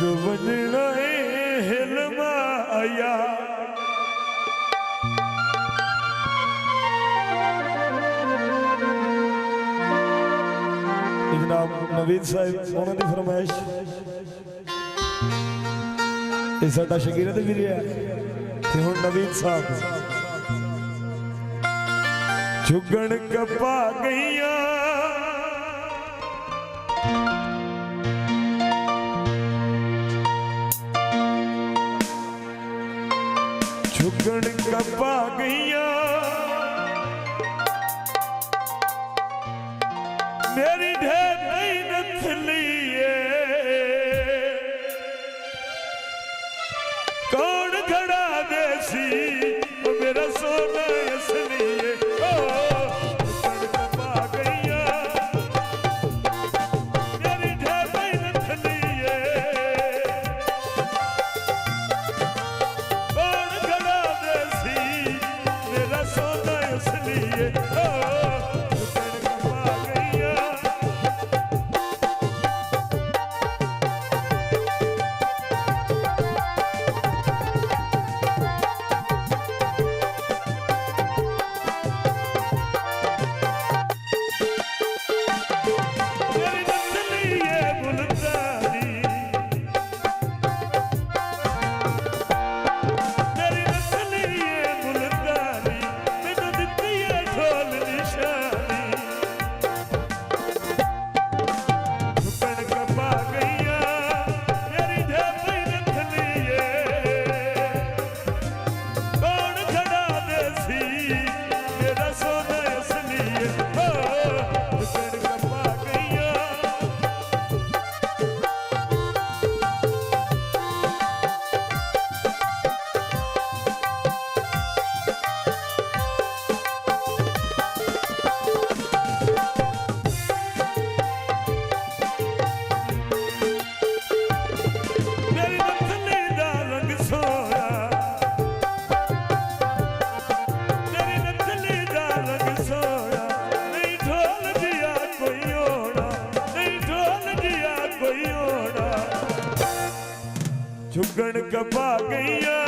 जो वजना हिलमा आया जनाब नवीद साहब उन्होंने फरमाइश ये साडा शकीरत भी रहा ते हुण नवीद साहब झुगण कपा गईया झुगण कपा गईया मेरी ढेर नहीं नथलिए कौन खड़ा देसी मेरा सोना इसलिए झुगण कपा गईया मेरी ढेर नहीं नथलिए कौन खड़ा देसी मेरा सोना इसलिए झुगण कपा गईया